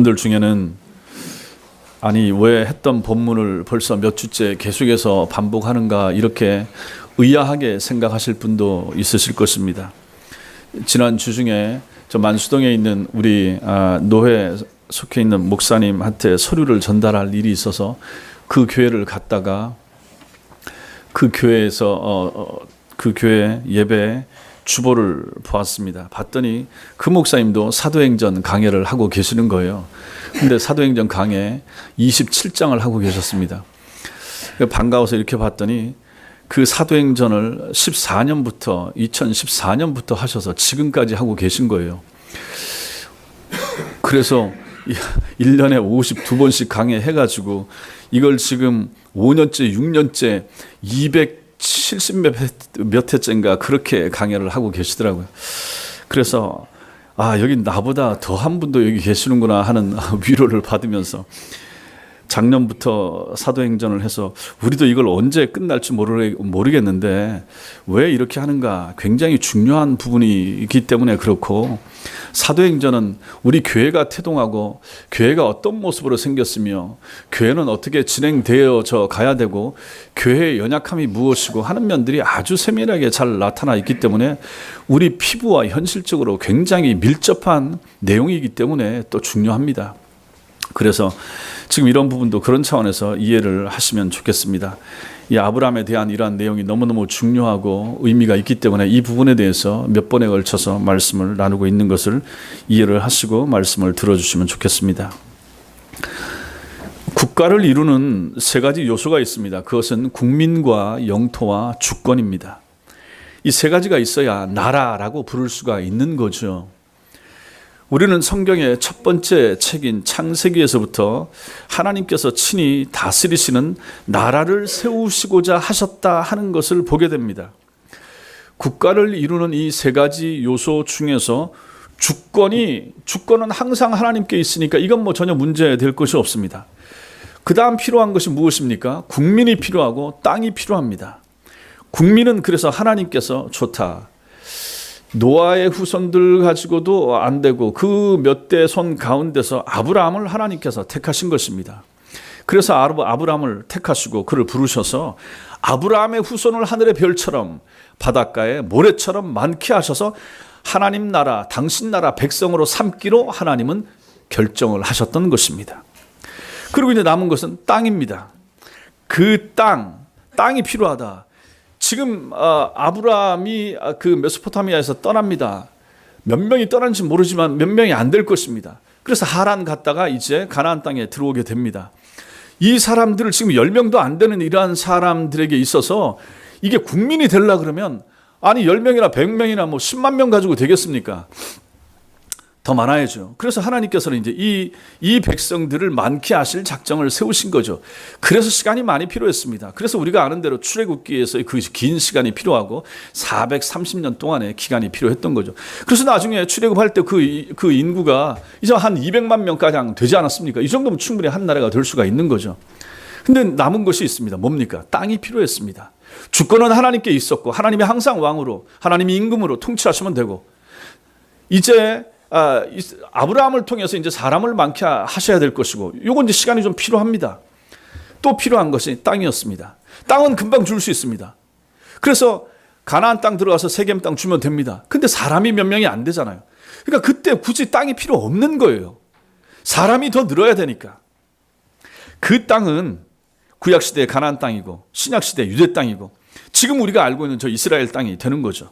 분들 중에는 아니 왜 했던 본문을 벌써 몇 주째 계속해서 반복하는가 이렇게 의아하게 생각하실 분도 있으실 것입니다. 지난 주 중에 저 만수동에 있는 우리 노회 속해 있는 목사님한테 서류를 전달할 일이 있어서 그 교회를 갔다가 그 교회에서 그 교회 예배 주보를 보았습니다. 봤더니 그 목사님도 사도행전 강해를 하고 계시는 거예요. 근데 사도행전 강해 27장을 하고 계셨습니다. 반가워서 이렇게 봤더니 그 사도행전을 2014년부터 하셔서 지금까지 하고 계신 거예요. 그래서 1년에 52번씩 강해해가지고 이걸 지금 5년째, 6년째 270 몇 회째인가 그렇게 강해를 하고 계시더라고요. 그래서 여기 나보다 더 한 분도 여기 계시는구나 하는 위로를 받으면서 작년부터 사도행전을 해서 우리도 이걸 언제 끝날지 모르겠는데 왜 이렇게 하는가, 굉장히 중요한 부분이기 때문에 그렇고, 사도행전은 우리 교회가 태동하고 교회가 어떤 모습으로 생겼으며 교회는 어떻게 진행되어져 가야 되고 교회의 연약함이 무엇이고 하는 면들이 아주 세밀하게 잘 나타나 있기 때문에 우리 피부와 현실적으로 굉장히 밀접한 내용이기 때문에 또 중요합니다. 그래서 지금 이런 부분도 그런 차원에서 이해를 하시면 좋겠습니다. 이 아브라함에 대한 이러한 내용이 너무너무 중요하고 의미가 있기 때문에 이 부분에 대해서 몇 번에 걸쳐서 말씀을 나누고 있는 것을 이해를 하시고 말씀을 들어주시면 좋겠습니다. 국가를 이루는 세 가지 요소가 있습니다. 그것은 국민과 영토와 주권입니다. 이 세 가지가 있어야 나라라고 부를 수가 있는 거죠. 우리는 성경의 첫 번째 책인 창세기에서부터 하나님께서 친히 다스리시는 나라를 세우시고자 하셨다 하는 것을 보게 됩니다. 국가를 이루는 이 세 가지 요소 중에서 주권은 항상 하나님께 있으니까 이건 뭐 전혀 문제될 것이 없습니다. 그 다음 필요한 것이 무엇입니까? 국민이 필요하고 땅이 필요합니다. 국민은 그래서 하나님께서 좋다, 노아의 후손들 가지고도 안 되고 그 몇 대 손 가운데서 아브라함을 하나님께서 택하신 것입니다. 그래서 아브라함을 택하시고 그를 부르셔서 아브라함의 후손을 하늘의 별처럼 바닷가의 모래처럼 많게 하셔서 하나님 나라, 당신 나라 백성으로 삼기로 하나님은 결정을 하셨던 것입니다. 그리고 이제 남은 것은 땅입니다. 그 땅이 필요하다. 지금 아브라함이 그 메소포타미아에서 떠납니다. 몇 명이 떠난지 모르지만 몇 명이 안 될 것입니다. 그래서 하란 갔다가 이제 가나안 땅에 들어오게 됩니다. 이 사람들을 지금 10명도 안 되는 이러한 사람들에게 있어서 이게 국민이 되려 그러면 아니 10명이나 100명이나 뭐 10만 명 가지고 되겠습니까? 더 많아야죠. 그래서 하나님께서는 이제 이 백성들을 많게 하실 작정을 세우신 거죠. 그래서 시간이 많이 필요했습니다. 그래서 우리가 아는 대로 출애굽기에서 그 긴 시간이 필요하고 430년 동안의 기간이 필요했던 거죠. 그래서 나중에 출애굽할 때 그 인구가 이제 한 200만 명가량 되지 않았습니까? 이 정도면 충분히 한 나라가 될 수가 있는 거죠. 근데 남은 것이 있습니다. 뭡니까? 땅이 필요했습니다. 주권은 하나님께 있었고 하나님이 항상 왕으로, 하나님이 임금으로 통치하시면 되고, 이제 아브라함을 통해서 이제 사람을 많게 하셔야 될 것이고, 요건 이제 시간이 좀 필요합니다. 또 필요한 것이 땅이었습니다. 땅은 금방 줄 수 있습니다. 그래서 가나안 땅 들어가서 세겜 땅 주면 됩니다. 근데 사람이 몇 명이 안 되잖아요. 그러니까 그때 굳이 땅이 필요 없는 거예요. 사람이 더 늘어야 되니까. 그 땅은 구약시대의 가나안 땅이고 신약시대의 유대 땅이고 지금 우리가 알고 있는 저 이스라엘 땅이 되는 거죠.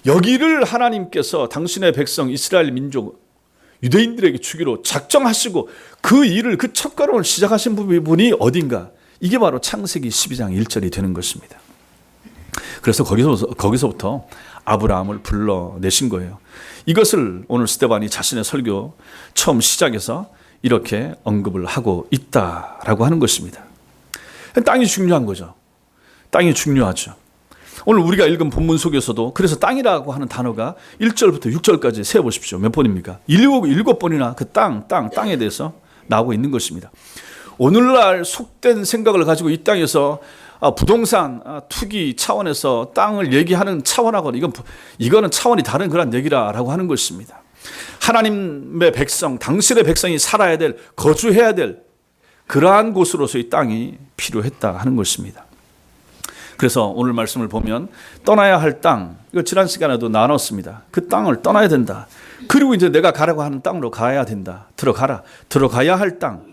여기를 하나님께서 당신의 백성 이스라엘 민족 유대인들에게 주기로 작정하시고 그 일을, 그 첫걸음을 시작하신 부분이 어딘가, 이게 바로 창세기 12장 1절이 되는 것입니다. 그래서 거기서부터 아브라함을 불러내신 거예요. 이것을 오늘 스데반이 자신의 설교 처음 시작에서 이렇게 언급을 하고 있다라고 하는 것입니다. 땅이 중요한 거죠. 땅이 중요하죠. 오늘 우리가 읽은 본문 속에서도 그래서 땅이라고 하는 단어가 1절부터 6절까지 세어보십시오. 몇 번입니까? 7번이나 그 땅에 대해서 나오고 있는 것입니다. 오늘날 속된 생각을 가지고 이 땅에서 부동산 투기 차원에서 땅을 얘기하는 차원하고는 이거는 차원이 다른 그런 얘기라고 하는 것입니다. 하나님의 백성, 당신의 백성이 살아야 될, 거주해야 될 그러한 곳으로서의 땅이 필요했다 하는 것입니다. 그래서 오늘 말씀을 보면 떠나야 할 땅, 이거 지난 시간에도 나눴습니다. 그 땅을 떠나야 된다. 그리고 이제 내가 가라고 하는 땅으로 가야 된다. 들어가야 할 땅,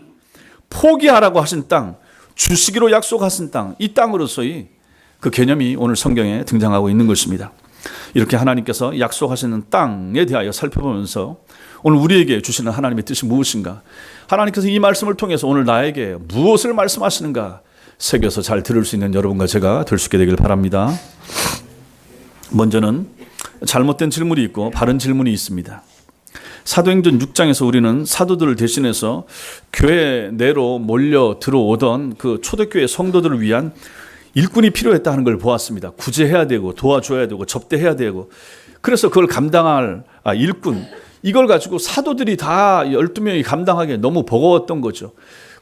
포기하라고 하신 땅, 주시기로 약속하신 땅, 이 땅으로서의 그 개념이 오늘 성경에 등장하고 있는 것입니다. 이렇게 하나님께서 약속하시는 땅에 대하여 살펴보면서 오늘 우리에게 주시는 하나님의 뜻이 무엇인가? 하나님께서 이 말씀을 통해서 오늘 나에게 무엇을 말씀하시는가? 새겨서 잘 들을 수 있는 여러분과 제가 될 수 있게 되길 바랍니다. 먼저는 잘못된 질문이 있고 바른 질문이 있습니다. 사도행전 6장에서 우리는 사도들을 대신해서 교회 내로 몰려 들어오던 그 초대교회 성도들을 위한 일꾼이 필요했다 하는 걸 보았습니다. 구제해야 되고 도와줘야 되고 접대해야 되고, 그래서 그걸 감당할 일꾼, 이걸 가지고 사도들이 다 12명이 감당하기에 너무 버거웠던 거죠.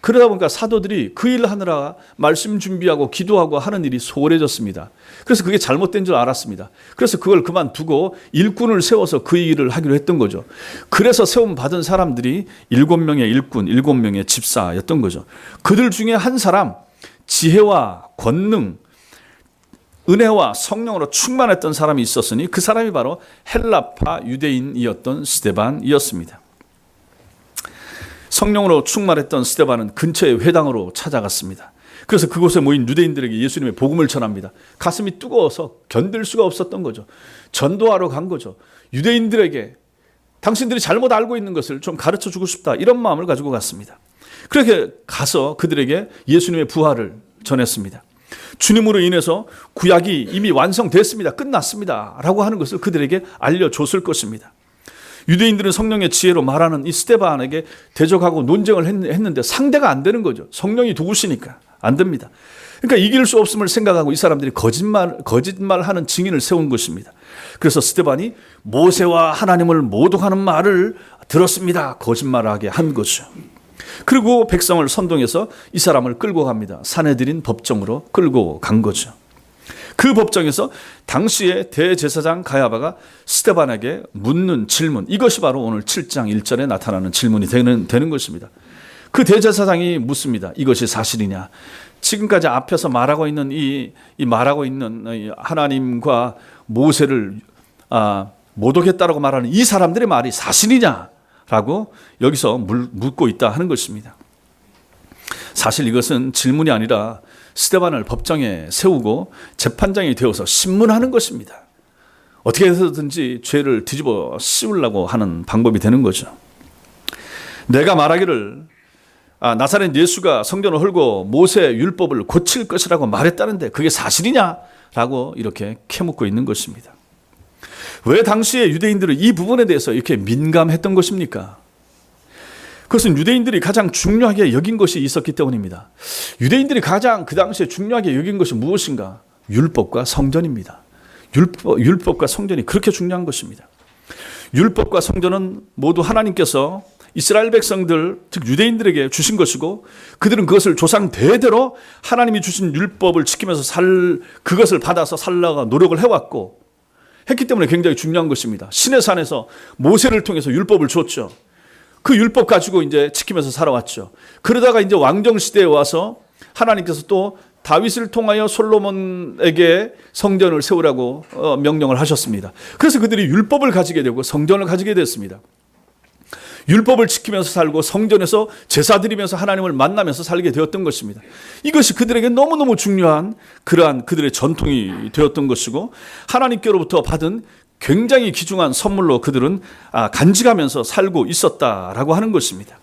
그러다 보니까 사도들이 그 일 하느라 말씀 준비하고 기도하고 하는 일이 소홀해졌습니다. 그래서 그게 잘못된 줄 알았습니다. 그래서 그걸 그만두고 일꾼을 세워서 그 일을 하기로 했던 거죠. 그래서 세움 받은 사람들이 7명의 일꾼, 7명의 집사였던 거죠. 그들 중에 한 사람, 지혜와 권능, 은혜와 성령으로 충만했던 사람이 있었으니 그 사람이 바로 헬라파 유대인이었던 스데반이었습니다. 성령으로 충만했던 스데반은 근처의 회당으로 찾아갔습니다. 그래서 그곳에 모인 유대인들에게 예수님의 복음을 전합니다. 가슴이 뜨거워서 견딜 수가 없었던 거죠. 전도하러 간 거죠. 유대인들에게 당신들이 잘못 알고 있는 것을 좀 가르쳐 주고 싶다, 이런 마음을 가지고 갔습니다. 그렇게 가서 그들에게 예수님의 부활을 전했습니다. 주님으로 인해서 구약이 이미 완성됐습니다. 끝났습니다. 라고 하는 것을 그들에게 알려줬을 것입니다. 유대인들은 성령의 지혜로 말하는 이 스데반에게 대적하고 논쟁을 했는데 상대가 안 되는 거죠. 성령이 도우시니까 안 됩니다. 그러니까 이길 수 없음을 생각하고 이 사람들이 거짓말하는 증인을 세운 것입니다. 그래서 스데반이 모세와 하나님을 모독하는 말을 들었습니다. 거짓말하게 한 거죠. 그리고 백성을 선동해서 이 사람을 끌고 갑니다. 사내들인 법정으로 끌고 간 거죠. 그 법정에서 당시의 대제사장 가야바가 스데반에게 묻는 질문, 이것이 바로 오늘 7장 1절에 나타나는 질문이 되는 것입니다. 그 대제사장이 묻습니다. 이것이 사실이냐? 지금까지 앞에서 말하고 있는 이 하나님과 모세를 모독했다라고 말하는 이 사람들의 말이 사실이냐? 라고 여기서 묻고 있다 하는 것입니다. 사실 이것은 질문이 아니라 스데반을 법정에 세우고 재판장이 되어서 신문하는 것입니다. 어떻게 해서든지 죄를 뒤집어 씌우려고 하는 방법이 되는 거죠. 내가 말하기를 나사렛 예수가 성전을 헐고 모세 율법을 고칠 것이라고 말했다는데 그게 사실이냐라고 이렇게 캐묻고 있는 것입니다. 왜 당시에 유대인들은 이 부분에 대해서 이렇게 민감했던 것입니까? 그것은 유대인들이 가장 중요하게 여긴 것이 있었기 때문입니다. 유대인들이 가장 그 당시에 중요하게 여긴 것이 무엇인가? 율법과 성전입니다. 율법과 성전이 그렇게 중요한 것입니다. 율법과 성전은 모두 하나님께서 이스라엘 백성들, 즉 유대인들에게 주신 것이고, 그들은 그것을 조상 대대로 하나님이 주신 율법을 지키면서 그것을 받아서 살려고 노력을 해왔고 했기 때문에 굉장히 중요한 것입니다. 신의 산에서 모세를 통해서 율법을 줬죠. 그 율법 가지고 이제 지키면서 살아왔죠. 그러다가 이제 왕정 시대에 와서 하나님께서 또 다윗을 통하여 솔로몬에게 성전을 세우라고 명령을 하셨습니다. 그래서 그들이 율법을 가지게 되고 성전을 가지게 됐습니다. 율법을 지키면서 살고 성전에서 제사 드리면서 하나님을 만나면서 살게 되었던 것입니다. 이것이 그들에게 너무너무 중요한 그러한 그들의 전통이 되었던 것이고, 하나님께로부터 받은 굉장히 귀중한 선물로 그들은 간직하면서 살고 있었다라고 하는 것입니다.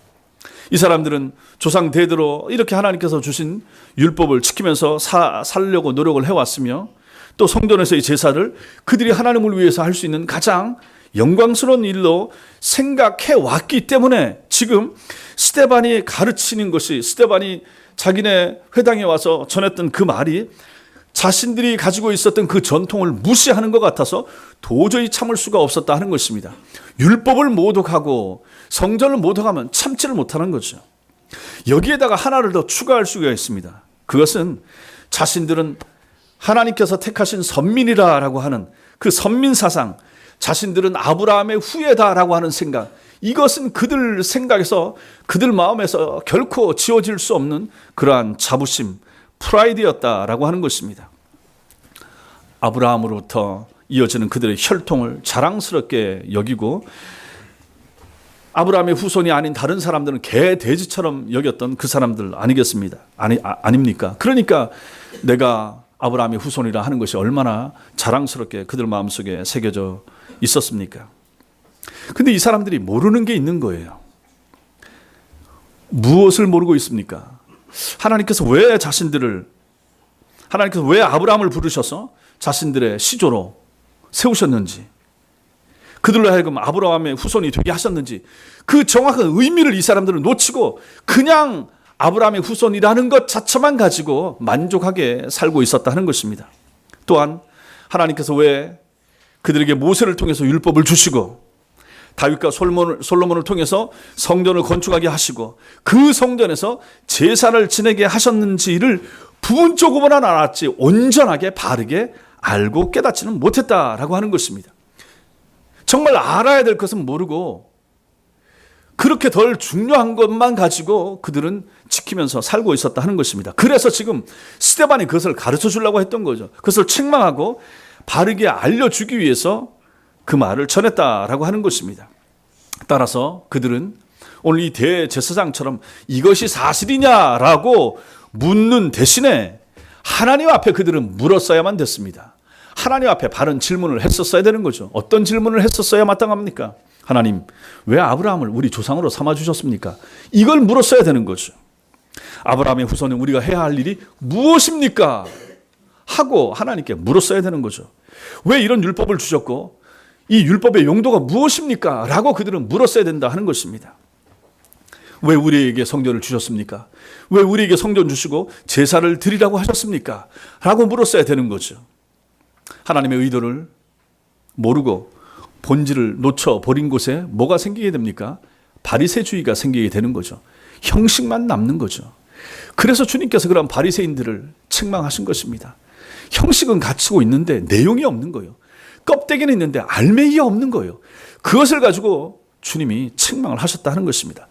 이 사람들은 조상 대대로 이렇게 하나님께서 주신 율법을 지키면서 살려고 노력을 해왔으며, 또 성전에서의 제사를 그들이 하나님을 위해서 할 수 있는 가장 영광스러운 일로 생각해 왔기 때문에 지금 스데반이 가르치는 것이, 스데반이 자기네 회당에 와서 전했던 그 말이 자신들이 가지고 있었던 그 전통을 무시하는 것 같아서 도저히 참을 수가 없었다 하는 것입니다. 율법을 모독하고 성전을 모독하면 참지를 못하는 거죠. 여기에다가 하나를 더 추가할 수가 있습니다. 그것은 자신들은 하나님께서 택하신 선민이라고 하는 그 선민 사상, 자신들은 아브라함의 후예다라고 하는 생각, 이것은 그들 생각에서, 그들 마음에서 결코 지워질 수 없는 그러한 자부심, 프라이드였다라고 하는 것입니다. 아브라함으로부터 이어지는 그들의 혈통을 자랑스럽게 여기고, 아브라함의 후손이 아닌 다른 사람들은 개, 돼지처럼 여겼던 그 사람들 아니겠습니다? 아닙니까? 그러니까 내가 아브라함의 후손이라 하는 것이 얼마나 자랑스럽게 그들 마음속에 새겨져 있었습니까? 근데 이 사람들이 모르는 게 있는 거예요. 무엇을 모르고 있습니까? 하나님께서 왜 아브라함을 부르셔서 자신들의 시조로 세우셨는지, 그들로 하여금 아브라함의 후손이 되게 하셨는지, 그 정확한 의미를 이 사람들은 놓치고 그냥 아브라함의 후손이라는 것 자체만 가지고 만족하게 살고 있었다 하는 것입니다. 또한 하나님께서 왜 그들에게 모세를 통해서 율법을 주시고 다윗과 솔로몬을 통해서 성전을 건축하게 하시고 그 성전에서 제사를 지내게 하셨는지를 부분적으로만 알았지 온전하게 바르게 알고 깨닫지는 못했다라고 하는 것입니다. 정말 알아야 될 것은 모르고 그렇게 덜 중요한 것만 가지고 그들은 지키면서 살고 있었다 하는 것입니다. 그래서 지금 스데반이 그것을 가르쳐 주려고 했던 거죠. 그것을 책망하고 바르게 알려주기 위해서 그 말을 전했다라고 하는 것입니다. 따라서 그들은 오늘 이 대제사장처럼 이것이 사실이냐라고 묻는 대신에 하나님 앞에 그들은 물었어야만 됐습니다. 하나님 앞에 바른 질문을 했었어야 되는 거죠. 어떤 질문을 했었어야 마땅합니까? 하나님, 왜 아브라함을 우리 조상으로 삼아주셨습니까? 이걸 물었어야 되는 거죠. 아브라함의 후손은 우리가 해야 할 일이 무엇입니까? 하고 하나님께 물었어야 되는 거죠. 왜 이런 율법을 주셨고 이 율법의 용도가 무엇입니까? 라고 그들은 물었어야 된다 하는 것입니다. 왜 우리에게 성전을 주셨습니까? 왜 우리에게 성전 주시고 제사를 드리라고 하셨습니까? 라고 물었어야 되는 거죠. 하나님의 의도를 모르고 본질을 놓쳐버린 곳에 뭐가 생기게 됩니까? 바리새주의가 생기게 되는 거죠. 형식만 남는 거죠. 그래서 주님께서 그런 바리새인들을 책망하신 것입니다. 형식은 갖추고 있는데 내용이 없는 거예요. 껍데기는 있는데 알맹이가 없는 거예요. 그것을 가지고 주님이 책망을 하셨다 하는 것입니다.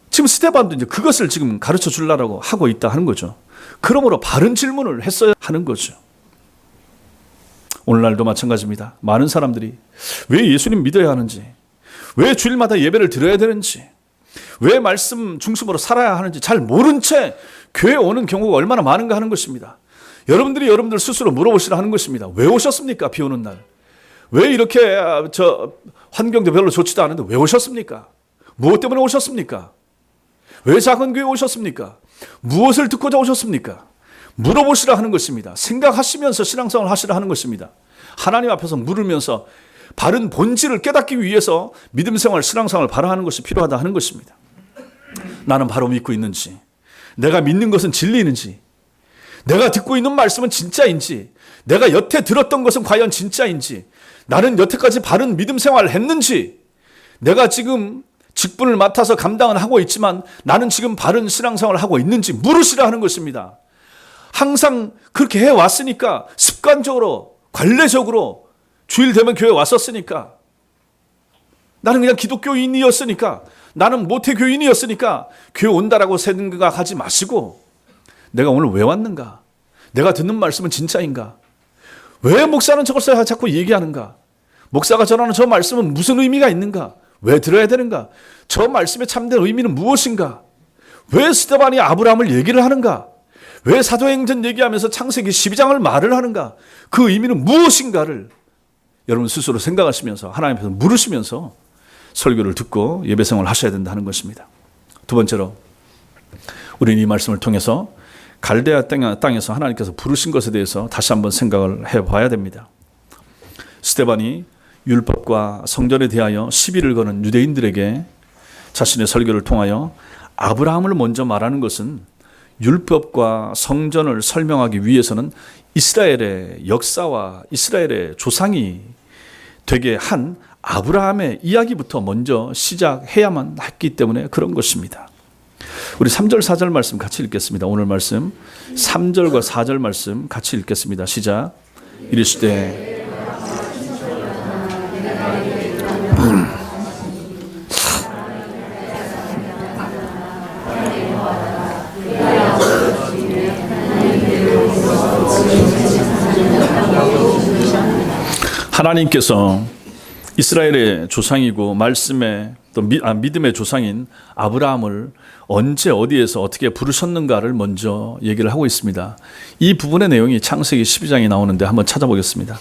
지금 스데반도 이제 그것을 지금 가르쳐 주려고 하고 있다 하는 거죠. 그러므로 바른 질문을 했어야 하는 거죠. 오늘날도 마찬가지입니다. 많은 사람들이 왜 예수님 믿어야 하는지, 왜 주일마다 예배를 드려야 되는지, 왜 말씀 중심으로 살아야 하는지 잘 모른 채 교회에 오는 경우가 얼마나 많은가 하는 것입니다. 여러분들 스스로 물어보시라 하는 것입니다. 왜 오셨습니까? 비 오는 날. 왜 이렇게 환경도 별로 좋지도 않은데 왜 오셨습니까? 무엇 때문에 오셨습니까? 왜 작은 교회에 오셨습니까? 무엇을 듣고자 오셨습니까? 물어보시라 하는 것입니다. 생각하시면서 신앙생활을 하시라 하는 것입니다. 하나님 앞에서 물으면서 바른 본질을 깨닫기 위해서 믿음생활, 신앙생활을 바라하는 것이 필요하다 하는 것입니다. 나는 바로 믿고 있는지, 내가 믿는 것은 진리인지, 내가 듣고 있는 말씀은 진짜인지, 내가 여태 들었던 것은 과연 진짜인지, 나는 여태까지 바른 믿음생활을 했는지, 내가 지금 직분을 맡아서 감당은 하고 있지만 나는 지금 바른 신앙생활을 하고 있는지 물으시라 하는 것입니다. 항상 그렇게 해왔으니까, 습관적으로 관례적으로 주일 되면 교회 왔었으니까, 나는 그냥 기독교인이었으니까, 나는 모태교인이었으니까 교회 온다라고 생각하지 마시고, 내가 오늘 왜 왔는가? 내가 듣는 말씀은 진짜인가? 왜 목사는 저것을 자꾸 얘기하는가? 목사가 전하는 저 말씀은 무슨 의미가 있는가? 왜 들어야 되는가? 저 말씀의 참된 의미는 무엇인가? 왜 스데반이 아브라함을 얘기를 하는가? 왜 사도행전 얘기하면서 창세기 12장을 말을 하는가? 그 의미는 무엇인가를 여러분 스스로 생각하시면서 하나님 앞에서 물으시면서 설교를 듣고 예배생활을 하셔야 된다는 것입니다. 두 번째로, 우리는 이 말씀을 통해서 갈대아 땅에서 하나님께서 부르신 것에 대해서 다시 한번 생각을 해봐야 됩니다. 스데반이 율법과 성전에 대하여 시비를 거는 유대인들에게 자신의 설교를 통하여 아브라함을 먼저 말하는 것은 율법과 성전을 설명하기 위해서는 이스라엘의 역사와 이스라엘의 조상이 되게 한 아브라함의 이야기부터 먼저 시작해야만 했기 때문에 그런 것입니다. 우리 3절 4절 말씀 같이 읽겠습니다. 오늘 말씀 3절과 4절 말씀 같이 읽겠습니다. 시작. 이르시되 하나님께서 이스라엘의 조상이고 말씀의 또 믿음의 조상인 아브라함을 언제 어디에서 어떻게 부르셨는가를 먼저 얘기를 하고 있습니다. 이 부분의 내용이 창세기 12장에 나오는데 한번 찾아보겠습니다.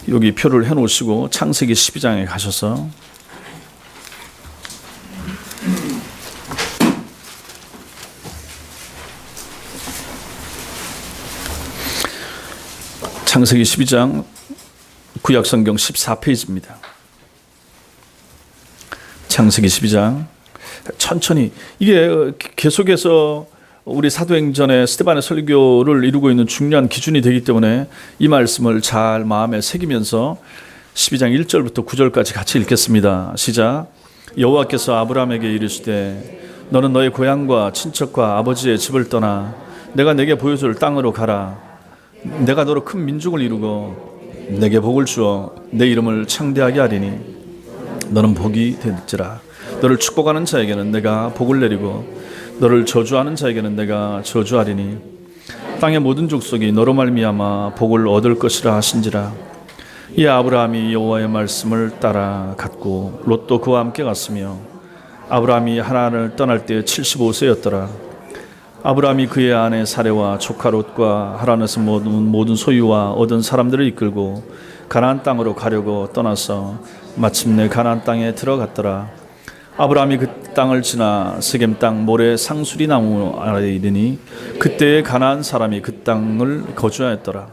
여기 표를 해놓으시고 창세기 12장에 가셔서 창세기 12장 구약성경 14페이지입니다. 창세기 12장 천천히 이게 계속해서 우리 사도행전의 스데반의 설교를 이루고 있는 중요한 기준이 되기 때문에 이 말씀을 잘 마음에 새기면서 12장 1절부터 9절까지 같이 읽겠습니다. 시작. 여호와께서 아브라함에게 이르시되 너는 너의 고향과 친척과 아버지의 집을 떠나 내가 내게 보여줄 땅으로 가라. 내가 너로 큰 민족을 이루고 내게 복을 주어 내 이름을 창대하게 하리니 너는 복이 될지라. 너를 축복하는 자에게는 내가 복을 내리고 너를 저주하는 자에게는 내가 저주하리니 땅의 모든 족속이 너로 말미암아 복을 얻을 것이라 하신지라. 이 아브라함이 여호와의 말씀을 따라 갔고 롯도 그와 함께 갔으며 아브라함이 하란을 떠날 때 75세였더라. 아브라함이 그의 아내 사레와 조카 롯과 하란에서 모든 소유와 얻은 사람들을 이끌고 가나안 땅으로 가려고 떠나서 마침내 가나안 땅에 들어갔더라. 아브라함이 그 땅을 지나 세겜 땅 모래 상수리 나무 아래에 이르니 그때에 가나안 사람이 그 땅을 거주하였더라.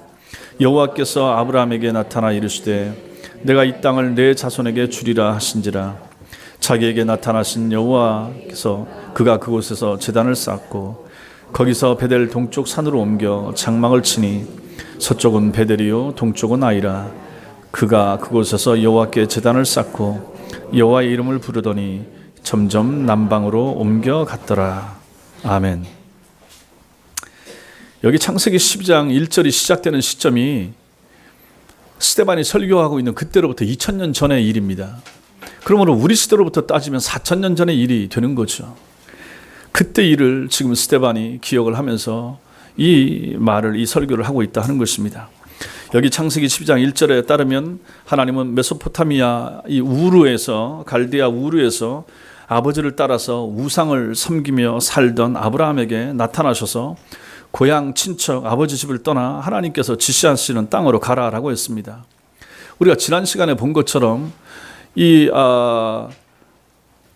여호와께서 아브라함에게 나타나 이르시되 내가 이 땅을 내 자손에게 주리라 하신지라. 자기에게 나타나신 여호와께서 그가 그곳에서 제단을 쌓고 거기서 베델 동쪽 산으로 옮겨 장막을 치니 서쪽은 베델이요 동쪽은 아이라. 그가 그곳에서 여호와께 제단을 쌓고 여호와의 이름을 부르더니 점점 남방으로 옮겨갔더라. 아멘. 여기 창세기 12장 1절이 시작되는 시점이 스데반이 설교하고 있는 그때로부터 2000년 전의 일입니다. 그러므로 우리 시대로부터 따지면 4000년 전의 일이 되는 거죠. 그때 일을 지금 스데반이 기억을 하면서 이 말을, 이 설교를 하고 있다 하는 것입니다. 여기 창세기 12장 1절에 따르면 하나님은 메소포타미아 이 우르에서, 갈대아 우르에서 아버지를 따라서 우상을 섬기며 살던 아브라함에게 나타나셔서 고향, 친척, 아버지 집을 떠나 하나님께서 지시하시는 땅으로 가라라고 했습니다. 우리가 지난 시간에 본 것처럼 이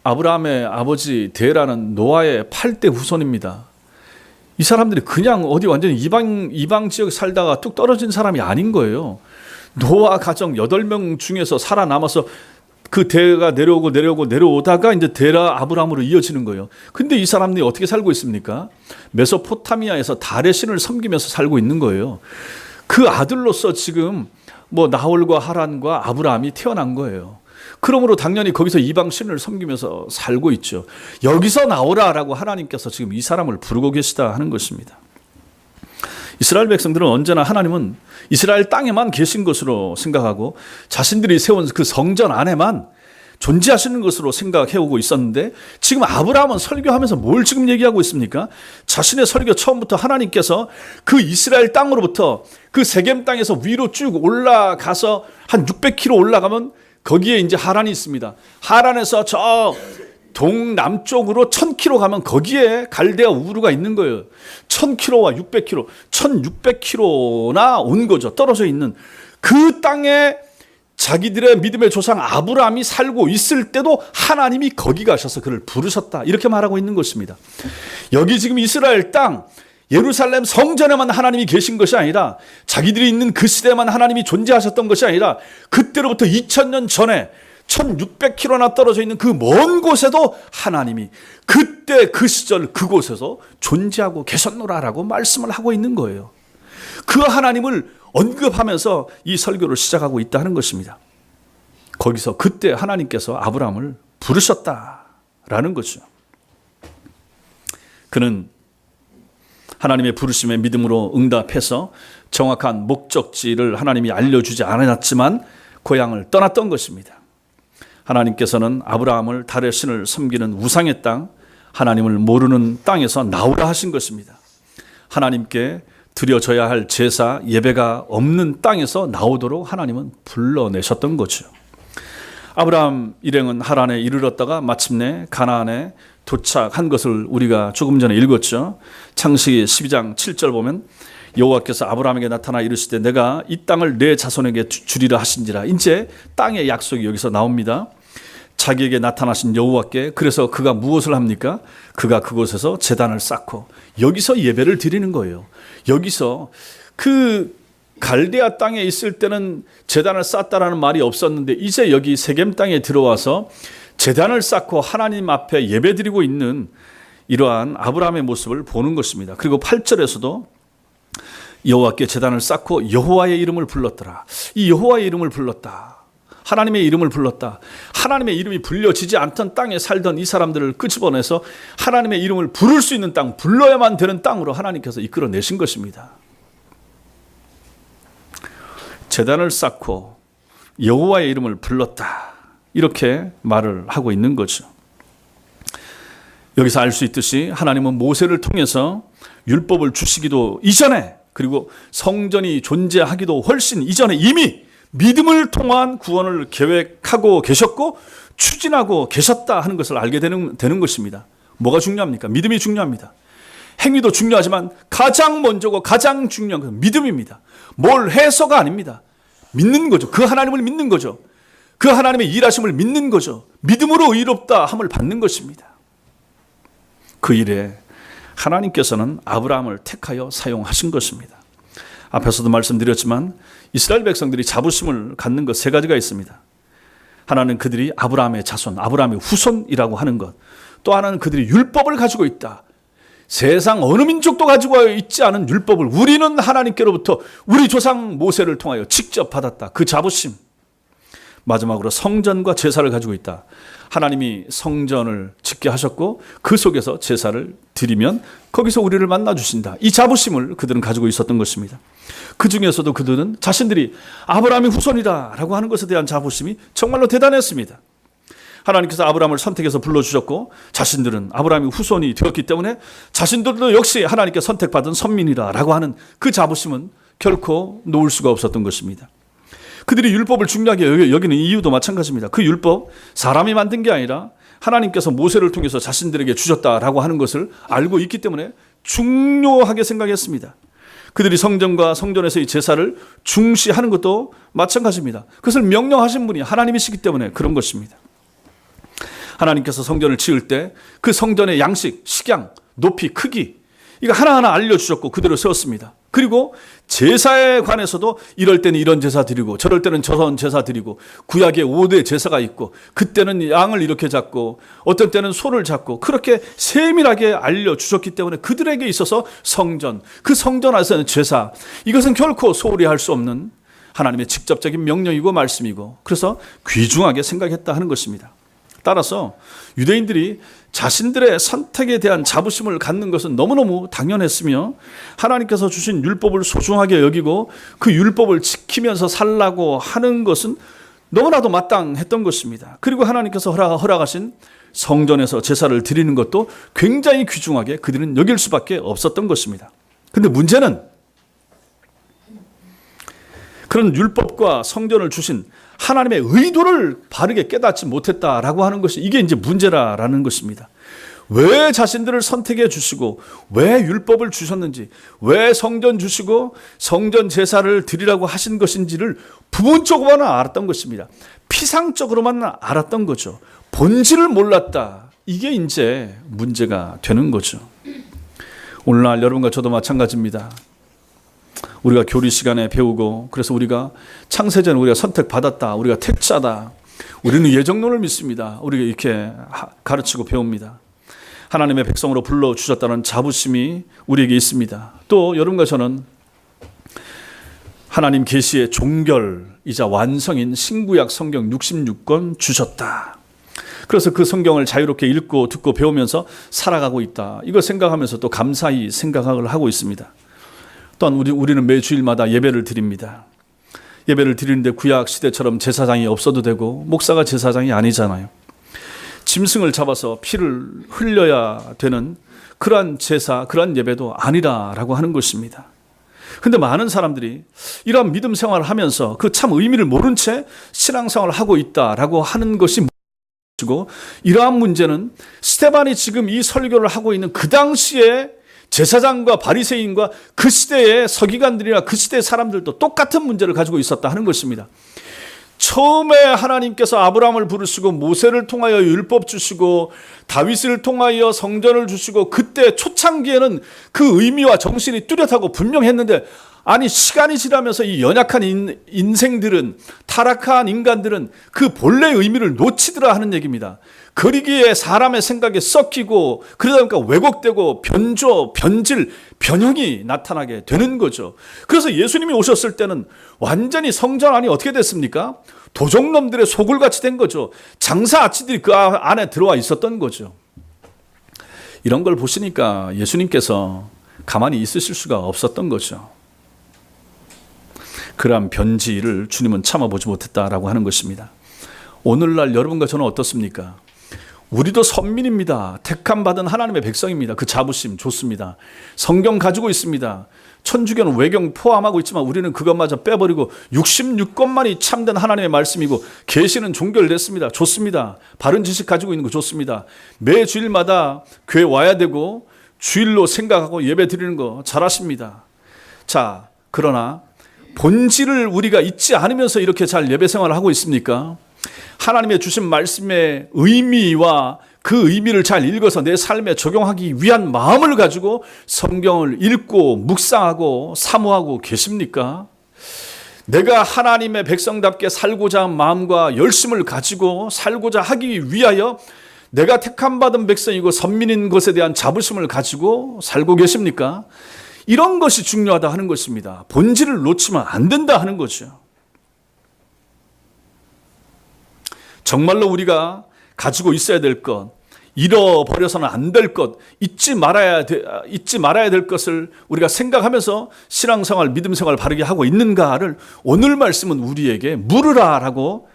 아브라함의 아버지 데라는 노아의 8대 후손입니다. 이 사람들이 그냥 어디 완전히 이방 지역에 살다가 뚝 떨어진 사람이 아닌 거예요. 노아 가정 8명 중에서 살아남아서 그 대가 내려오다가 이제 데라 아브라함으로 이어지는 거예요. 근데 이 사람들이 어떻게 살고 있습니까? 메소포타미아에서 달의 신을 섬기면서 살고 있는 거예요. 그 아들로서 지금 나홀과 하란과 아브라함이 태어난 거예요. 그러므로 당연히 거기서 이방 신을 섬기면서 살고 있죠. 여기서 나오라라고 하나님께서 지금 이 사람을 부르고 계시다 하는 것입니다. 이스라엘 백성들은 언제나 하나님은 이스라엘 땅에만 계신 것으로 생각하고 자신들이 세운 그 성전 안에만 존재하시는 것으로 생각해오고 있었는데 지금 아브라함은 설교하면서 뭘 지금 얘기하고 있습니까? 자신의 설교 처음부터 하나님께서 그 이스라엘 땅으로부터 그 세겜 땅에서 위로 쭉 올라가서 한 600km 올라가면 거기에 이제 하란이 있습니다. 하란에서 저 동남쪽으로 1000km 가면 거기에 갈대아 우르가 있는 거예요. 1000km와 600km, 1600km나 온 거죠. 떨어져 있는 그 땅에 자기들의 믿음의 조상 아브라함이 살고 있을 때도 하나님이 거기 가셔서 그를 부르셨다. 이렇게 말하고 있는 것입니다. 여기 지금 이스라엘 땅, 예루살렘 성전에만 하나님이 계신 것이 아니라 자기들이 있는 그 시대에만 하나님이 존재하셨던 것이 아니라 그때로부터 2000년 전에 1600km나 떨어져 있는 그 먼 곳에도 하나님이 그때 그 시절 그곳에서 존재하고 계셨노라라고 말씀을 하고 있는 거예요. 그 하나님을 언급하면서 이 설교를 시작하고 있다 하는 것입니다. 거기서 그때 하나님께서 아브라함을 부르셨다라는 거죠. 그는 하나님의 부르심에 믿음으로 응답해서 정확한 목적지를 하나님이 알려주지 않았지만 고향을 떠났던 것입니다. 하나님께서는 아브라함을 달의 신을 섬기는 우상의 땅, 하나님을 모르는 땅에서 나오라 하신 것입니다. 하나님께 드려져야 할 제사, 예배가 없는 땅에서 나오도록 하나님은 불러내셨던 거죠. 아브라함 일행은 하란에 이르렀다가 마침내 가나안에 도착한 것을 우리가 조금 전에 읽었죠. 창세기 12장 7절 보면 여호와께서 아브라함에게 나타나 이르시되 내가 이 땅을 내 자손에게 주리라 하신지라. 이제 땅의 약속이 여기서 나옵니다. 자기에게 나타나신 여호와께. 그래서 그가 무엇을 합니까? 그가 그곳에서 제단을 쌓고 여기서 예배를 드리는 거예요. 여기서 그 갈대아 땅에 있을 때는 제단을 쌓았다라는 말이 없었는데 이제 여기 세겜 땅에 들어와서 제단을 쌓고 하나님 앞에 예배드리고 있는 이러한 아브라함의 모습을 보는 것입니다. 그리고 8절에서도 여호와께 제단을 쌓고 여호와의 이름을 불렀더라. 이 여호와의 이름을 불렀다. 하나님의 이름을 불렀다. 하나님의 이름이 불려지지 않던 땅에 살던 이 사람들을 끄집어내서 하나님의 이름을 부를 수 있는 땅, 불러야만 되는 땅으로 하나님께서 이끌어내신 것입니다. 제단을 쌓고 여호와의 이름을 불렀다. 이렇게 말을 하고 있는 거죠. 여기서 알 수 있듯이 하나님은 모세를 통해서 율법을 주시기도 이전에 그리고 성전이 존재하기도 훨씬 이전에 이미 믿음을 통한 구원을 계획하고 계셨고 추진하고 계셨다 하는 것을 알게 되는 것입니다. 뭐가 중요합니까? 믿음이 중요합니다. 행위도 중요하지만 가장 먼저고 가장 중요한 것은 믿음입니다. 뭘 해서가 아닙니다. 믿는 거죠. 그 하나님을 믿는 거죠. 그 하나님의 일하심을 믿는 거죠. 믿음으로 의롭다 함을 받는 것입니다. 그 일에 하나님께서는 아브라함을 택하여 사용하신 것입니다. 앞에서도 말씀드렸지만 이스라엘 백성들이 자부심을 갖는 것 세 가지가 있습니다. 하나는 그들이 아브라함의 자손, 아브라함의 후손이라고 하는 것. 또 하나는 그들이 율법을 가지고 있다. 세상 어느 민족도 가지고 있지 않은 율법을 우리는 하나님께로부터 우리 조상 모세를 통하여 직접 받았다. 그 자부심. 마지막으로 성전과 제사를 가지고 있다. 하나님이 성전을 짓게 하셨고 그 속에서 제사를 드리면 거기서 우리를 만나 주신다. 이 자부심을 그들은 가지고 있었던 것입니다. 그 중에서도 그들은 자신들이 아브라함의 후손이다 라고 하는 것에 대한 자부심이 정말로 대단했습니다. 하나님께서 아브라함을 선택해서 불러주셨고 자신들은 아브라함의 후손이 되었기 때문에 자신들도 역시 하나님께 선택받은 선민이다 라고 하는 그 자부심은 결코 놓을 수가 없었던 것입니다. 그들이 율법을 중요하게 여기는 이유도 마찬가지입니다. 그 율법 사람이 만든 게 아니라 하나님께서 모세를 통해서 자신들에게 주셨다라고 하는 것을 알고 있기 때문에 중요하게 생각했습니다. 그들이 성전과 성전에서의 제사를 중시하는 것도 마찬가지입니다. 그것을 명령하신 분이 하나님이시기 때문에 그런 것입니다. 하나님께서 성전을 지을 때 그 성전의 양식, 식양, 높이, 크기 이거 하나하나 알려주셨고 그대로 세웠습니다. 그리고 제사에 관해서도 이럴 때는 이런 제사 드리고 저럴 때는 저런 제사 드리고 구약에 5대 제사가 있고 그때는 양을 이렇게 잡고 어떤 때는 소를 잡고 그렇게 세밀하게 알려주셨기 때문에 그들에게 있어서 성전, 그 성전 안에서는 제사 이것은 결코 소홀히 할 수 없는 하나님의 직접적인 명령이고 말씀이고 그래서 귀중하게 생각했다 하는 것입니다. 따라서 유대인들이 자신들의 선택에 대한 자부심을 갖는 것은 너무너무 당연했으며 하나님께서 주신 율법을 소중하게 여기고 그 율법을 지키면서 살라고 하는 것은 너무나도 마땅했던 것입니다. 그리고 하나님께서 허락하신 성전에서 제사를 드리는 것도 굉장히 귀중하게 그들은 여길 수밖에 없었던 것입니다. 그런데 문제는 그런 율법과 성전을 주신 하나님의 의도를 바르게 깨닫지 못했다라고 하는 것이 이게 이제 문제라는 것입니다. 왜 자신들을 선택해 주시고 왜 율법을 주셨는지 왜 성전 주시고 성전 제사를 드리라고 하신 것인지를 부분적으로만 알았던 것입니다. 피상적으로만 알았던 거죠. 본질을 몰랐다. 이게 이제 문제가 되는 거죠. 오늘날 여러분과 저도 마찬가지입니다. 우리가 교리 시간에 배우고 그래서 우리가 창세전 우리가 선택받았다. 우리가 택자다. 우리는 예정론을 믿습니다. 우리가 이렇게 가르치고 배웁니다. 하나님의 백성으로 불러주셨다는 자부심이 우리에게 있습니다. 또 여러분과 저는 하나님 계시의 종결이자 완성인 신구약 성경 66권 주셨다. 그래서 그 성경을 자유롭게 읽고 듣고 배우면서 살아가고 있다. 이걸 생각하면서 또 감사히 생각을 하고 있습니다. 또한 우리는 매 주일마다 예배를 드립니다. 예배를 드리는데 구약 시대처럼 제사장이 없어도 되고 목사가 제사장이 아니잖아요. 짐승을 잡아서 피를 흘려야 되는 그러한 제사, 그러한 예배도 아니라라고 하는 것입니다. 근데 많은 사람들이 이러한 믿음 생활을 하면서 그 참 의미를 모른 채 신앙생활을 하고 있다라고 하는 것이 고, 이러한 문제는 스데반이 지금 이 설교를 하고 있는 그 당시에 제사장과 바리새인과 그 시대의 서기관들이나 그 시대의 사람들도 똑같은 문제를 가지고 있었다 하는 것입니다. 처음에 하나님께서 아브라함을 부르시고 모세를 통하여 율법 주시고 다윗을 통하여 성전을 주시고 그때 초창기에는 그 의미와 정신이 뚜렷하고 분명했는데, 아니 시간이 지나면서 이 연약한 인생들은, 타락한 인간들은 그 본래의 의미를 놓치더라 하는 얘기입니다. 그러기에 사람의 생각에 섞이고 그러다 보니까 왜곡되고 변조, 변질, 변형이 나타나게 되는 거죠. 그래서 예수님이 오셨을 때는 완전히 성전 안이 어떻게 됐습니까? 도적놈들의 소굴같이 된 거죠. 장사 아치들이 그 안에 들어와 있었던 거죠. 이런 걸 보시니까 예수님께서 가만히 있으실 수가 없었던 거죠. 그러한 변질을 주님은 참아보지 못했다라고 하는 것입니다. 오늘날 여러분과 저는 어떻습니까? 우리도 선민입니다. 택함받은 하나님의 백성입니다. 그 자부심 좋습니다. 성경 가지고 있습니다. 천주교는 외경 포함하고 있지만 우리는 그것마저 빼버리고 66권만이 참된 하나님의 말씀이고 계시는 종결됐습니다. 좋습니다. 바른 지식 가지고 있는 거 좋습니다. 매 주일마다 교회 와야 되고 주일로 생각하고 예배 드리는 거 잘하십니다. 자, 그러나 본질을 우리가 잊지 않으면서 이렇게 잘 예배 생활을 하고 있습니까? 하나님의 주신 말씀의 의미와 그 의미를 잘 읽어서 내 삶에 적용하기 위한 마음을 가지고 성경을 읽고 묵상하고 사모하고 계십니까? 내가 하나님의 백성답게 살고자 한 마음과 열심을 가지고 살고자 하기 위하여 내가 택함받은 백성이고 선민인 것에 대한 자부심을 가지고 살고 계십니까? 이런 것이 중요하다 하는 것입니다. 본질을 놓치면 안 된다 하는 거죠. 정말로 우리가 가지고 있어야 될 것, 잃어버려서는 안 될 것, 잊지 말아야 될 것을 우리가 생각하면서 신앙생활, 믿음생활 바르게 하고 있는가를 오늘 말씀은 우리에게 물으라라고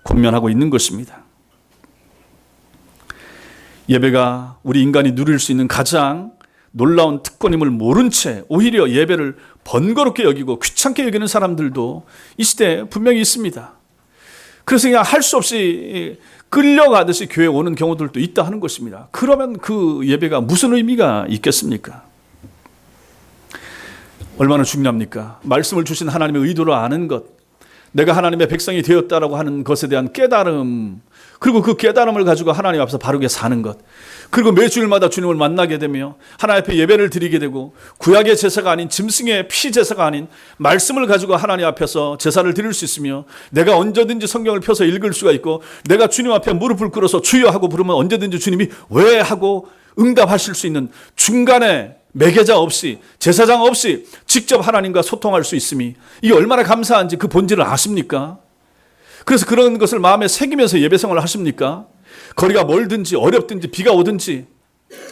권면하고 있는 것입니다. 예배가 우리 인간이 누릴 수 있는 가장 놀라운 특권임을 모른 채 오히려 예배를 번거롭게 여기고 귀찮게 여기는 사람들도 이 시대에 분명히 있습니다. 그래서 그냥 할 수 없이 끌려가듯이 교회에 오는 경우들도 있다 하는 것입니다. 그러면 그 예배가 무슨 의미가 있겠습니까? 얼마나 중요합니까? 말씀을 주신 하나님의 의도를 아는 것, 내가 하나님의 백성이 되었다라고 하는 것에 대한 깨달음, 그리고 그 깨달음을 가지고 하나님 앞에서 바르게 사는 것, 그리고 매주일마다 주님을 만나게 되며 하나님 앞에 예배를 드리게 되고 구약의 제사가 아닌 짐승의 피 제사가 아닌 말씀을 가지고 하나님 앞에서 제사를 드릴 수 있으며 내가 언제든지 성경을 펴서 읽을 수가 있고 내가 주님 앞에 무릎을 꿇어서 주여 하고 부르면 언제든지 주님이 왜 하고 응답하실 수 있는 중간에 매개자 없이 제사장 없이 직접 하나님과 소통할 수 있음이 이게 얼마나 감사한지 그 본질을 아십니까? 그래서 그런 것을 마음에 새기면서 예배 생활을 하십니까? 거리가 멀든지 어렵든지 비가 오든지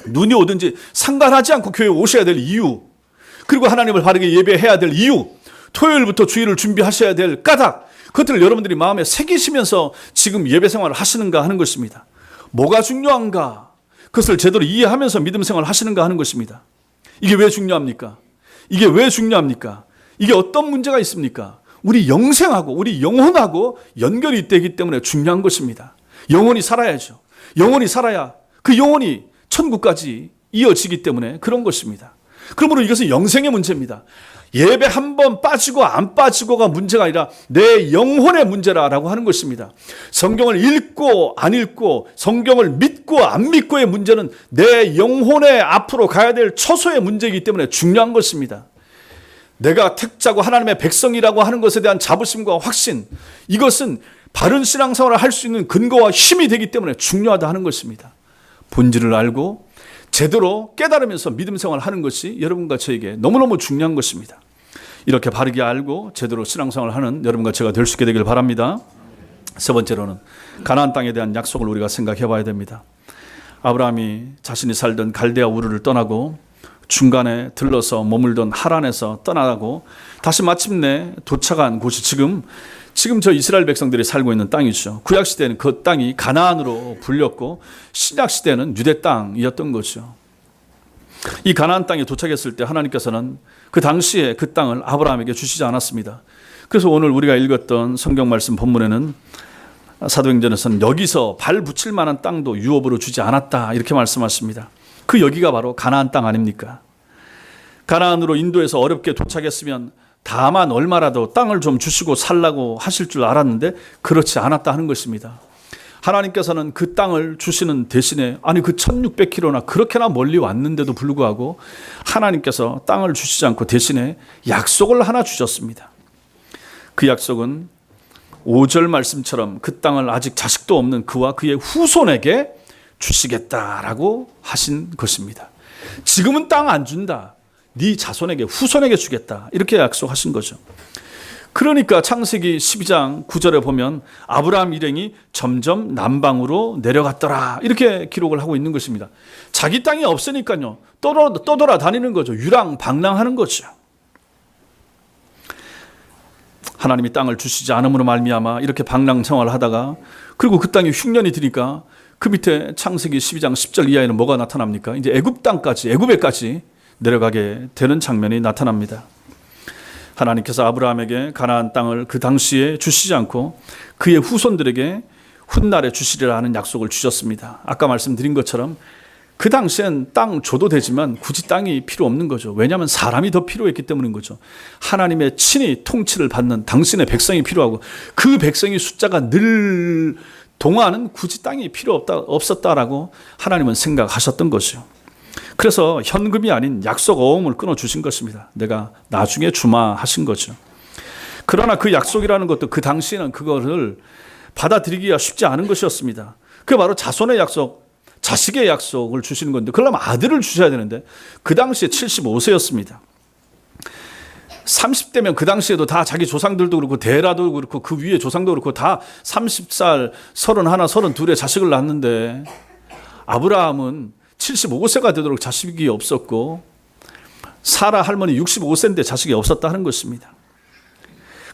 눈이 오든지 상관하지 않고 교회에 오셔야 될 이유, 그리고 하나님을 바르게 예배해야 될 이유, 토요일부터 주일을 준비하셔야 될 까닭, 그것들을 여러분들이 마음에 새기시면서 지금 예배 생활을 하시는가 하는 것입니다. 뭐가 중요한가? 그것을 제대로 이해하면서 믿음 생활을 하시는가 하는 것입니다. 이게 왜 중요합니까? 이게 왜 중요합니까? 이게 어떤 문제가 있습니까? 우리 영생하고 우리 영혼하고 연결이 되기 때문에 중요한 것입니다. 영혼이 살아야죠. 영혼이 살아야 그 영혼이 천국까지 이어지기 때문에 그런 것입니다. 그러므로 이것은 영생의 문제입니다. 예배 한 번 빠지고 안 빠지고가 문제가 아니라 내 영혼의 문제라고 하는 것입니다. 성경을 읽고 안 읽고 성경을 믿고 안 믿고의 문제는 내 영혼의 앞으로 가야 될 처소의 문제이기 때문에 중요한 것입니다. 내가 택자고 하나님의 백성이라고 하는 것에 대한 자부심과 확신, 이것은 바른 신앙생활을 할 수 있는 근거와 힘이 되기 때문에 중요하다 하는 것입니다. 본질을 알고 제대로 깨달으면서 믿음 생활을 하는 것이 여러분과 저에게 너무너무 중요한 것입니다. 이렇게 바르게 알고 제대로 신앙생활을 하는 여러분과 제가 될 수 있게 되길 바랍니다. 세 번째로는 가나안 땅에 대한 약속을 우리가 생각해 봐야 됩니다. 아브라함이 자신이 살던 갈대아 우르를 떠나고 중간에 들러서 머물던 하란에서 떠나고 다시 마침내 도착한 곳이 지금 저 이스라엘 백성들이 살고 있는 땅이죠. 구약 시대는 그 땅이 가나안으로 불렸고 신약 시대는 유대 땅이었던 거죠. 이 가나안 땅에 도착했을 때 하나님께서는 그 당시에 그 땅을 아브라함에게 주시지 않았습니다. 그래서 오늘 우리가 읽었던 성경 말씀 본문에는 사도행전에서는 여기서 발 붙일 만한 땅도 유업으로 주지 않았다 이렇게 말씀하십니다. 그 여기가 바로 가나안 땅 아닙니까? 가나안으로 인도에서 어렵게 도착했으면 다만 얼마라도 땅을 좀 주시고 살라고 하실 줄 알았는데 그렇지 않았다 하는 것입니다. 하나님께서는 그 땅을 주시는 대신에 아니 그 1600km나 그렇게나 멀리 왔는데도 불구하고 하나님께서 땅을 주시지 않고 대신에 약속을 하나 주셨습니다. 그 약속은 5절 말씀처럼 그 땅을 아직 자식도 없는 그와 그의 후손에게 주시겠다라고 하신 것입니다. 지금은 땅 안 준다. 네 자손에게 후손에게 주겠다. 이렇게 약속하신 거죠. 그러니까 창세기 12장 9절에 보면 아브라함 일행이 점점 남방으로 내려갔더라. 이렇게 기록을 하고 있는 것입니다. 자기 땅이 없으니까요. 떠돌아다니는 거죠. 유랑방랑하는 거죠. 하나님이 땅을 주시지 않음으로 말미암아 이렇게 방랑 생활을 하다가 그리고 그 땅에 흉년이 드니까 그 밑에 창세기 12장 10절 이하에는 뭐가 나타납니까? 이제 애굽 땅까지 애굽에까지 내려가게 되는 장면이 나타납니다. 하나님께서 아브라함에게 가나안 땅을 그 당시에 주시지 않고 그의 후손들에게 훗날에 주시리라 하는 약속을 주셨습니다. 아까 말씀드린 것처럼 그 당시엔 땅 줘도 되지만 굳이 땅이 필요 없는 거죠. 왜냐하면 사람이 더 필요했기 때문인 거죠. 하나님의 친히 통치를 받는 당신의 백성이 필요하고 그 백성의 숫자가 늘 동안은 굳이 땅이 필요 없었다라고 하나님은 생각하셨던 거죠. 그래서 현금이 아닌 약속 어음을 끊어주신 것입니다. 내가 나중에 주마 하신 거죠. 그러나 그 약속이라는 것도 그 당시에는 그거를 받아들이기가 쉽지 않은 것이었습니다. 그게 바로 자손의 약속, 자식의 약속을 주시는 건데 그러려면 아들을 주셔야 되는데 그 당시에 75세였습니다. 30대면 그 당시에도 다 자기 조상들도 그렇고 데라도 그렇고 그 위에 조상도 그렇고 다 30살, 31, 32의 자식을 낳았는데 아브라함은 75세가 되도록 자식이 없었고 사라 할머니 65세인데 자식이 없었다 하는 것입니다.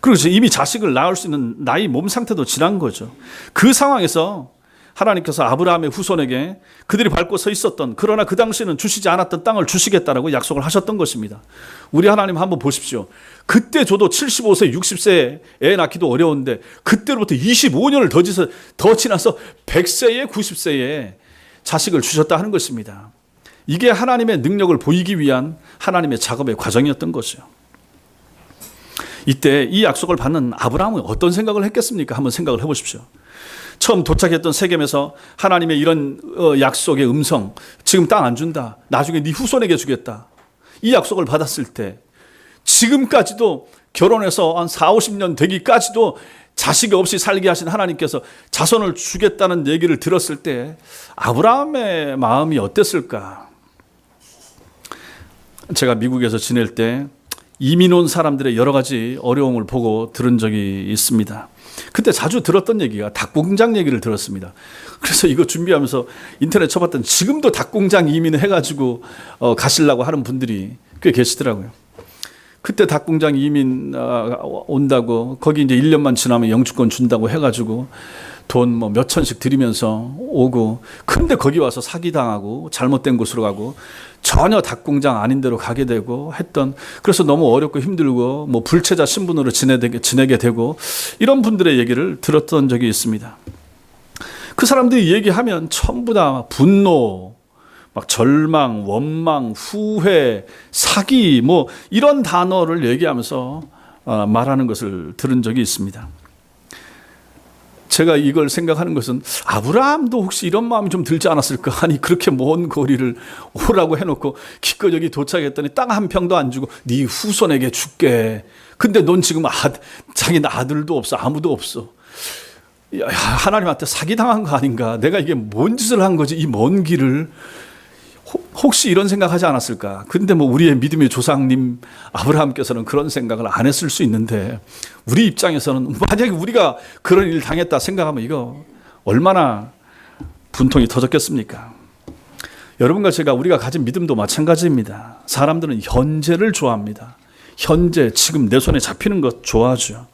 그리고 이미 자식을 낳을 수 있는 나이 몸 상태도 지난 거죠. 그 상황에서 하나님께서 아브라함의 후손에게 그들이 밟고 서 있었던 그러나 그 당시에는 주시지 않았던 땅을 주시겠다라고 약속을 하셨던 것입니다. 우리 하나님 한번 보십시오. 그때 저도 75세, 60세에 애 낳기도 어려운데 그때로부터 25년을 더 지나서 100세에 90세에 자식을 주셨다 하는 것입니다. 이게 하나님의 능력을 보이기 위한 하나님의 작업의 과정이었던 거죠. 이때 이 약속을 받는 아브라함은 어떤 생각을 했겠습니까? 한번 생각을 해보십시오. 처음 도착했던 세겜에서 하나님의 이런 약속의 음성, 지금 땅 안 준다. 나중에 네 후손에게 주겠다. 이 약속을 받았을 때 지금까지도 결혼해서 한 4, 50년 되기까지도 자식이 없이 살게 하신 하나님께서 자손을 주겠다는 얘기를 들었을 때 아브라함의 마음이 어땠을까? 제가 미국에서 지낼 때 이민 온 사람들의 여러 가지 어려움을 보고 들은 적이 있습니다. 그때 자주 들었던 얘기가 닭공장 얘기를 들었습니다. 그래서 이거 준비하면서 인터넷 쳐봤더니 지금도 닭공장 이민을 해가지고 가시려고 하는 분들이 꽤 계시더라고요. 그때 닭공장 이민 온다고 거기 이제 1년만 지나면 영주권 준다고 해가지고 돈 뭐 몇 천씩 들이면서 오고 근데 거기 와서 사기당하고 잘못된 곳으로 가고 전혀 닭공장 아닌 데로 가게 되고 했던 그래서 너무 어렵고 힘들고 뭐 불체자 신분으로 지내게 되고 이런 분들의 얘기를 들었던 적이 있습니다. 그 사람들이 얘기하면 전부 다 분노 막 절망, 원망, 후회, 사기 뭐 이런 단어를 얘기하면서 말하는 것을 들은 적이 있습니다. 제가 이걸 생각하는 것은 아브라함도 혹시 이런 마음이 좀 들지 않았을까? 아니 그렇게 먼 거리를 오라고 해놓고 기껏 여기 도착했더니 땅 한 평도 안 주고 네 후손에게 줄게. 근데 넌 지금 자기 아들도 없어 아무도 없어. 하나님한테 사기당한 거 아닌가? 내가 이게 뭔 짓을 한 거지? 이 먼 길을 혹시 이런 생각하지 않았을까? 근데 뭐 우리의 믿음의 조상님 아브라함께서는 그런 생각을 안 했을 수 있는데 우리 입장에서는 만약에 우리가 그런 일을 당했다 생각하면 이거 얼마나 분통이 터졌겠습니까? 여러분과 제가 우리가 가진 믿음도 마찬가지입니다. 사람들은 현재를 좋아합니다. 현재 지금 내 손에 잡히는 것 좋아하죠.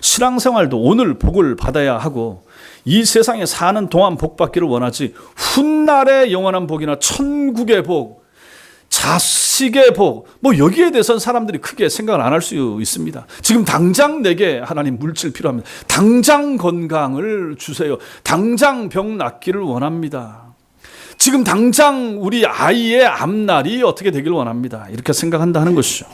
신앙생활도 오늘 복을 받아야 하고 이 세상에 사는 동안 복 받기를 원하지 훗날의 영원한 복이나 천국의 복 자식의 복, 여기에 대해서는 사람들이 크게 생각을 안 할 수 있습니다. 지금 당장 내게 하나님 물질 필요합니다. 당장 건강을 주세요. 당장 병 낫기를 원합니다. 지금 당장 우리 아이의 앞날이 어떻게 되길 원합니다. 이렇게 생각한다는 것이죠.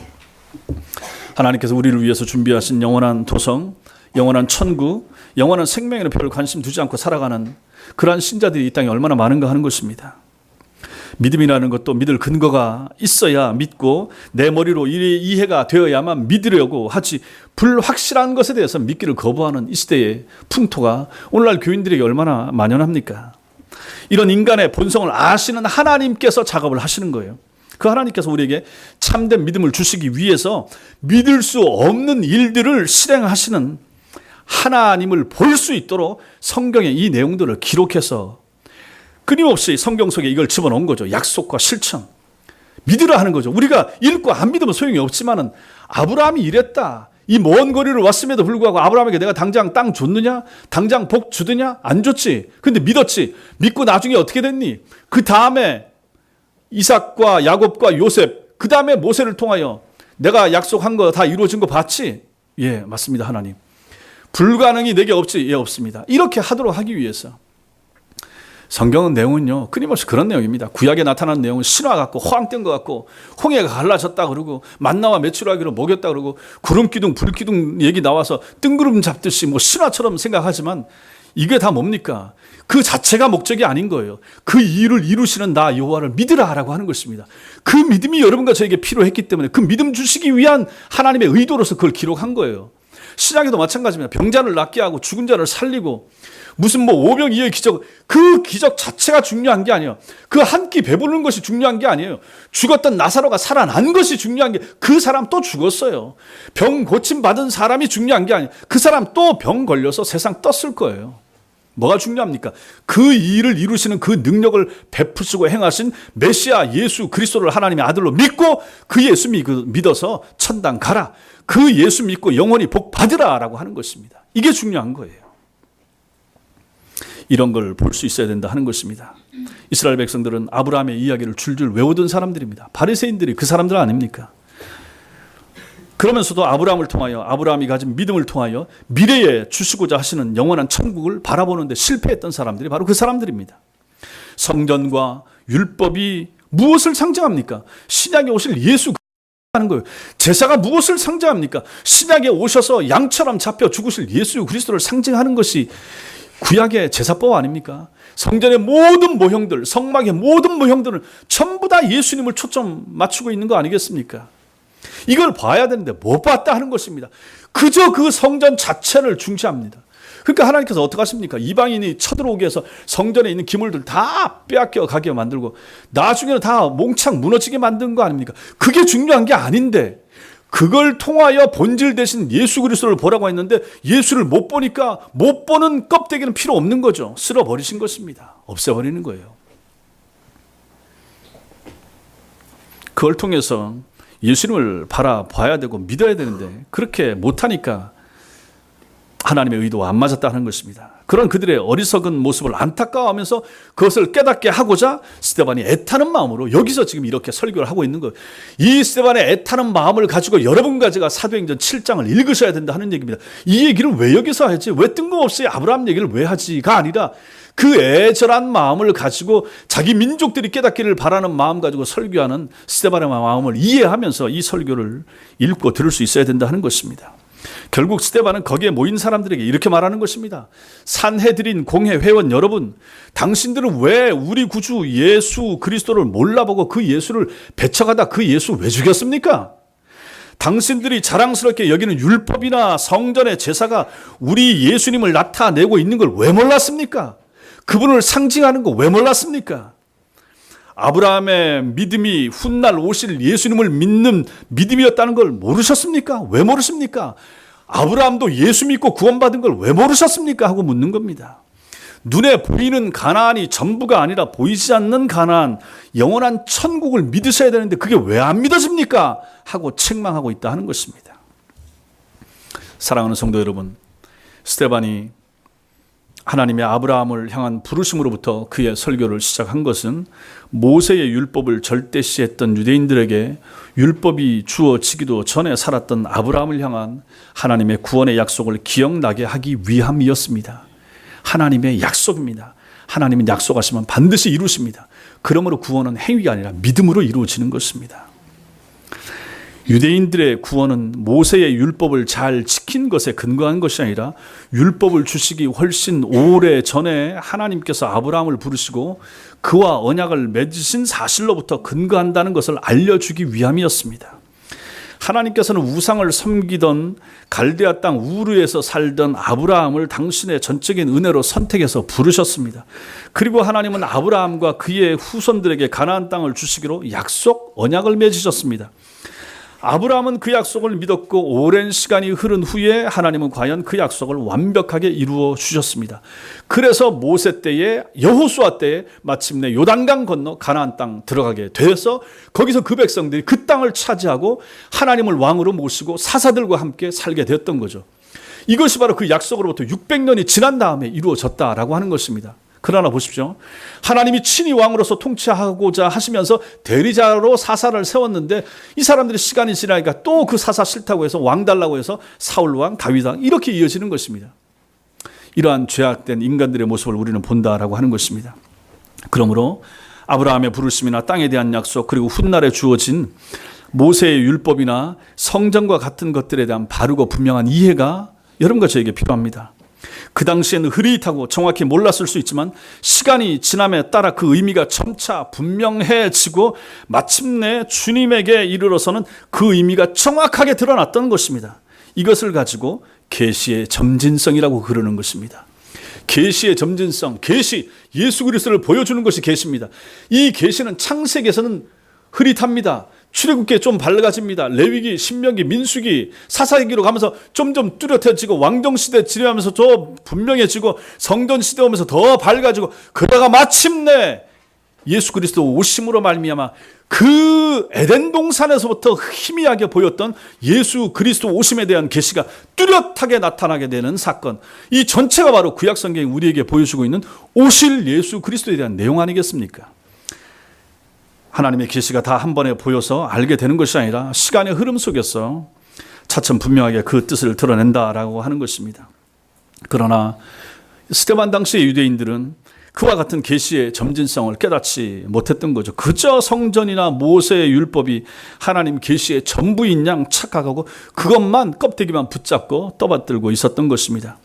하나님께서 우리를 위해서 준비하신 영원한 도성, 영원한 천국, 영원한 생명에는 별 관심 두지 않고 살아가는 그러한 신자들이 이 땅에 얼마나 많은가 하는 것입니다. 믿음이라는 것도 믿을 근거가 있어야 믿고 내 머리로 이해가 되어야만 믿으려고 하지, 불확실한 것에 대해서 믿기를 거부하는 이 시대의 풍토가 오늘날 교인들에게 얼마나 만연합니까? 이런 인간의 본성을 아시는 하나님께서 작업을 하시는 거예요. 그 하나님께서 우리에게 참된 믿음을 주시기 위해서 믿을 수 없는 일들을 실행하시는 하나님을 볼 수 있도록 성경에 이 내용들을 기록해서 끊임없이 성경 속에 이걸 집어넣은 거죠. 약속과 실천. 믿으라 하는 거죠. 우리가 읽고 안 믿으면 소용이 없지만은 아브라함이 이랬다. 이 먼 거리를 왔음에도 불구하고 아브라함에게 내가 당장 땅 줬느냐? 당장 복 주느냐? 안 줬지. 근데 믿었지. 믿고 나중에 어떻게 됐니? 그 다음에 이삭과 야곱과 요셉, 그 다음에 모세를 통하여 내가 약속한 거 다 이루어진 거 봤지? 예, 맞습니다, 하나님. 불가능이 내게 없지? 예, 없습니다. 이렇게 하도록 하기 위해서 성경은 내용은요, 끊임없이 그런 내용입니다. 구약에 나타난 내용은 신화 같고 호황된 것 같고 홍해가 갈라졌다 그러고 만나와 메추라기로 먹였다 그러고 구름기둥 불기둥 얘기 나와서 뜬구름 잡듯이 신화처럼 생각하지만 이게 다 뭡니까? 그 자체가 목적이 아닌 거예요. 그 일을 이루시는 나 여호와를 믿으라라고 하는 것입니다. 그 믿음이 여러분과 저에게 필요했기 때문에 그 믿음 주시기 위한 하나님의 의도로서 그걸 기록한 거예요. 신약에도 마찬가지입니다. 병자를 낫게 하고 죽은 자를 살리고 무슨 오병이어의 기적, 그 기적 자체가 중요한 게 아니에요. 그 한 끼 배부르는 것이 중요한 게 아니에요. 죽었던 나사로가 살아난 것이 중요한 게, 그 사람 또 죽었어요. 병 고침 받은 사람이 중요한 게 아니에요. 그 사람 또 병 걸려서 세상 떴을 거예요. 뭐가 중요합니까? 그 일을 이루시는 그 능력을 베푸시고 행하신 메시아 예수 그리스도를 하나님의 아들로 믿고 그 예수 믿어서 천당 가라. 그 예수 믿고 영원히 복 받으라라고 하는 것입니다. 이게 중요한 거예요. 이런 걸 볼 수 있어야 된다 하는 것입니다. 이스라엘 백성들은 아브라함의 이야기를 줄줄 외우던 사람들입니다. 바리새인들이 그 사람들 아닙니까? 그러면서도 아브라함을 통하여, 아브라함이 가진 믿음을 통하여 미래에 주시고자 하시는 영원한 천국을 바라보는데 실패했던 사람들이 바로 그 사람들입니다. 성전과 율법이 무엇을 상징합니까? 신약에 오실 예수 하는 거예요. 제사가 무엇을 상징합니까? 신약에 오셔서 양처럼 잡혀 죽으실 예수 그리스도를 상징하는 것이 구약의 제사법 아닙니까? 성전의 모든 모형들, 성막의 모든 모형들은 전부 다 예수님을 초점 맞추고 있는 거 아니겠습니까? 이걸 봐야 되는데 못 봤다 하는 것입니다. 그저 그 성전 자체를 중시합니다. 그러니까 하나님께서 어떻게 하십니까? 이방인이 쳐들어오게 해서 성전에 있는 기물들 다 빼앗겨 가게 만들고 나중에는 다 몽창 무너지게 만든 거 아닙니까? 그게 중요한 게 아닌데 그걸 통하여 본질 대신 예수 그리스도를 보라고 했는데 예수를 못 보니까 못 보는 껍데기는 필요 없는 거죠. 쓸어버리신 것입니다. 없애버리는 거예요. 그걸 통해서 예수님을 바라봐야 되고 믿어야 되는데 그렇게 못하니까 하나님의 의도와 안 맞았다는 것입니다. 그런 그들의 어리석은 모습을 안타까워하면서 그것을 깨닫게 하고자 스데반이 애타는 마음으로 여기서 지금 이렇게 설교를 하고 있는 거예요. 이 스데반의 애타는 마음을 가지고 여러분과 제가 사도행전 7장을 읽으셔야 된다 하는 얘기입니다. 이 얘기를 왜 여기서 하지? 왜 뜬금없이 아브라함 얘기를 왜 하지가 아니라 그 애절한 마음을 가지고 자기 민족들이 깨닫기를 바라는 마음 가지고 설교하는 스데반의 마음을 이해하면서 이 설교를 읽고 들을 수 있어야 된다 하는 것입니다. 결국 스데반은 거기에 모인 사람들에게 이렇게 말하는 것입니다. 산헤드린 공회 회원 여러분, 당신들은 왜 우리 구주 예수 그리스도를 몰라보고 그 예수를 배척하다 그 예수 왜 죽였습니까? 당신들이 자랑스럽게 여기는 율법이나 성전의 제사가 우리 예수님을 나타내고 있는 걸 왜 몰랐습니까? 그분을 상징하는 거 왜 몰랐습니까? 아브라함의 믿음이 훗날 오실 예수님을 믿는 믿음이었다는 걸 모르셨습니까? 왜 모르십니까? 아브라함도 예수 믿고 구원받은 걸 왜 모르셨습니까? 하고 묻는 겁니다. 눈에 보이는 가나안이 전부가 아니라 보이지 않는 가나안, 영원한 천국을 믿으셔야 되는데 그게 왜 안 믿어집니까? 하고 책망하고 있다 하는 것입니다. 사랑하는 성도 여러분, 스데반이 하나님의 아브라함을 향한 부르심으로부터 그의 설교를 시작한 것은 모세의 율법을 절대시했던 유대인들에게 율법이 주어지기도 전에 살았던 아브라함을 향한 하나님의 구원의 약속을 기억나게 하기 위함이었습니다. 하나님의 약속입니다. 하나님은 약속하시면 반드시 이루십니다. 그러므로 구원은 행위가 아니라 믿음으로 이루어지는 것입니다. 유대인들의 구원은 모세의 율법을 잘 지킨 것에 근거한 것이 아니라 율법을 주시기 훨씬 오래 전에 하나님께서 아브라함을 부르시고 그와 언약을 맺으신 사실로부터 근거한다는 것을 알려주기 위함이었습니다. 하나님께서는 우상을 섬기던 갈대아 땅 우르에서 살던 아브라함을 당신의 전적인 은혜로 선택해서 부르셨습니다. 그리고 하나님은 아브라함과 그의 후손들에게 가나안 땅을 주시기로 약속, 언약을 맺으셨습니다. 아브라함은 그 약속을 믿었고 오랜 시간이 흐른 후에 하나님은 과연 그 약속을 완벽하게 이루어 주셨습니다. 그래서 모세 때에, 여호수아 때에 마침내 요단강 건너 가나안 땅 들어가게 돼서 거기서 그 백성들이 그 땅을 차지하고 하나님을 왕으로 모시고 사사들과 함께 살게 되었던 거죠. 이것이 바로 그 약속으로부터 600년이 지난 다음에 이루어졌다라고 하는 것입니다. 그러나 보십시오. 하나님이 친히 왕으로서 통치하고자 하시면서 대리자로 사사를 세웠는데 이 사람들이 시간이 지나니까 또 그 사사 싫다고 해서 왕 달라고 해서 사울 왕, 다윗 왕 이렇게 이어지는 것입니다. 이러한 죄악된 인간들의 모습을 우리는 본다라고 하는 것입니다. 그러므로 아브라함의 부르심이나 땅에 대한 약속 그리고 훗날에 주어진 모세의 율법이나 성전과 같은 것들에 대한 바르고 분명한 이해가 여러분과 저에게 필요합니다. 그 당시에는 흐릿하고 정확히 몰랐을 수 있지만 시간이 지남에 따라 그 의미가 점차 분명해지고 마침내 주님에게 이르러서는 그 의미가 정확하게 드러났던 것입니다. 이것을 가지고 계시의 점진성이라고 그러는 것입니다. 계시의 점진성, 계시, 예수 그리스도를 보여주는 것이 계시입니다. 이 계시는 창세기에서는 흐릿합니다. 출애굽기에 좀 밝아집니다. 레위기, 신명기, 민수기, 사사기로 가면서 점점 뚜렷해지고 왕정시대 지나면서 더 분명해지고 성전시대 오면서 더 밝아지고 그러다가 마침내 예수 그리스도 오심으로 말미암아 그 에덴 동산에서부터 희미하게 보였던 예수 그리스도 오심에 대한 계시가 뚜렷하게 나타나게 되는 사건, 이 전체가 바로 구약 성경이 우리에게 보여주고 있는 오실 예수 그리스도에 대한 내용 아니겠습니까? 하나님의 계시가 다 한 번에 보여서 알게 되는 것이 아니라 시간의 흐름 속에서 차츰 분명하게 그 뜻을 드러낸다라고 하는 것입니다. 그러나 스데반 당시의 유대인들은 그와 같은 계시의 점진성을 깨닫지 못했던 거죠. 그저 성전이나 모세의 율법이 하나님 계시의 전부인 양 착각하고 그것만 껍데기만 붙잡고 떠받들고 있었던 것입니다.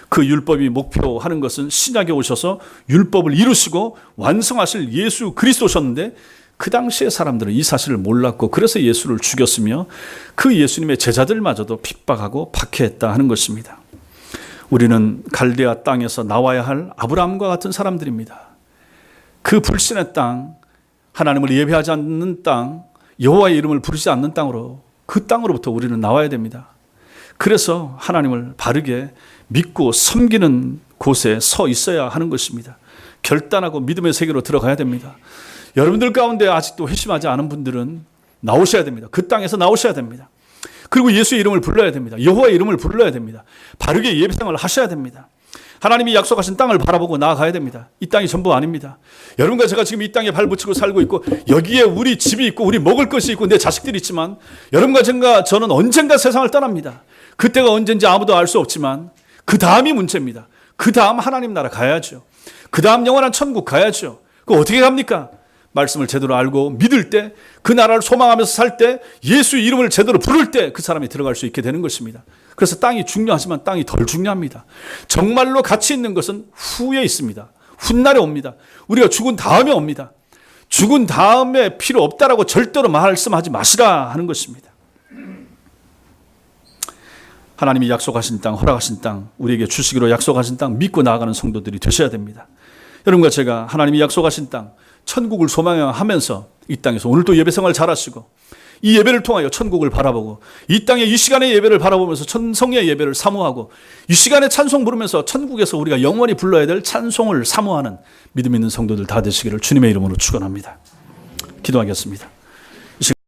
그 율법이 목표하는 것은 신약에 오셔서 율법을 이루시고 완성하실 예수 그리스도셨는데 그 당시의 사람들은 이 사실을 몰랐고 그래서 예수를 죽였으며 그 예수님의 제자들마저도 핍박하고 박해했다 하는 것입니다. 우리는 갈대아 땅에서 나와야 할 아브라함과 같은 사람들입니다. 그 불신의 땅, 하나님을 예배하지 않는 땅, 여호와의 이름을 부르지 않는 땅으로 그 땅으로부터 우리는 나와야 됩니다. 그래서 하나님을 바르게 믿고 섬기는 곳에 서 있어야 하는 것입니다. 결단하고 믿음의 세계로 들어가야 됩니다. 여러분들 가운데 아직도 회심하지 않은 분들은 나오셔야 됩니다. 그 땅에서 나오셔야 됩니다. 그리고 예수의 이름을 불러야 됩니다. 여호와의 이름을 불러야 됩니다. 바르게 예배생활을 하셔야 됩니다. 하나님이 약속하신 땅을 바라보고 나아가야 됩니다. 이 땅이 전부 아닙니다. 여러분과 제가 지금 이 땅에 발붙이고 살고 있고 여기에 우리 집이 있고 우리 먹을 것이 있고 내 자식들이 있지만 여러분과 저는 언젠가 세상을 떠납니다. 그때가 언젠지 아무도 알 수 없지만 그 다음이 문제입니다. 그 다음 하나님 나라 가야죠. 그 다음 영원한 천국 가야죠. 그거 어떻게 갑니까? 말씀을 제대로 알고 믿을 때, 그 나라를 소망하면서 살 때, 예수 이름을 제대로 부를 때 그 사람이 들어갈 수 있게 되는 것입니다. 그래서 땅이 중요하지만 땅이 덜 중요합니다. 정말로 가치 있는 것은 후에 있습니다. 훗날에 옵니다. 우리가 죽은 다음에 옵니다. 죽은 다음에 필요 없다라고 절대로 말씀하지 마시라 하는 것입니다. 하나님이 약속하신 땅, 허락하신 땅, 우리에게 주시기로 약속하신 땅 믿고 나아가는 성도들이 되셔야 됩니다. 여러분과 제가 하나님이 약속하신 땅, 천국을 소망하면서 이 땅에서 오늘도 예배생활 잘하시고 이 예배를 통하여 천국을 바라보고 이 땅에 이 시간의 예배를 바라보면서 천성의 예배를 사모하고 이 시간에 찬송 부르면서 천국에서 우리가 영원히 불러야 될 찬송을 사모하는 믿음 있는 성도들 다 되시기를 주님의 이름으로 축원합니다. 기도하겠습니다.